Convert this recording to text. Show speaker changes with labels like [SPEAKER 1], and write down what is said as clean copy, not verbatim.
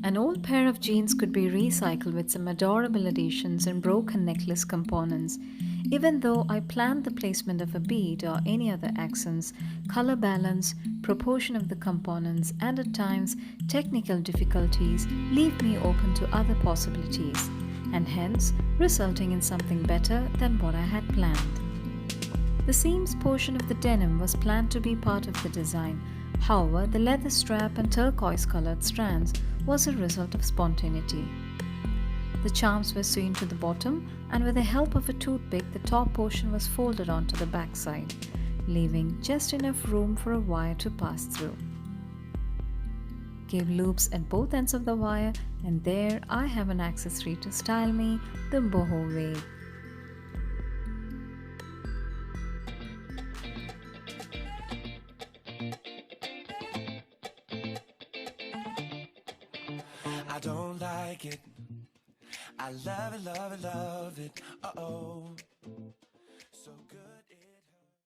[SPEAKER 1] An old pair of jeans could be recycled with some adorable additions and broken necklace components. Even though I planned the placement of a bead or any other accents, color balance, proportion of the components, and at times technical difficulties leave me open to other possibilities, and hence resulting in something better than what I had planned. The seams portion of the denim was planned to be part of the design. However, the leather strap and turquoise colored strands was a result of spontaneity. The charms were sewn to the bottom, and with the help of a toothpick, the top portion was folded onto the back side, leaving just enough room for a wire to pass through. Give loops at both ends of the wire, and there I have an accessory to style me the boho way.
[SPEAKER 2] I don't like it. I love it, love it, love it. Uh-oh.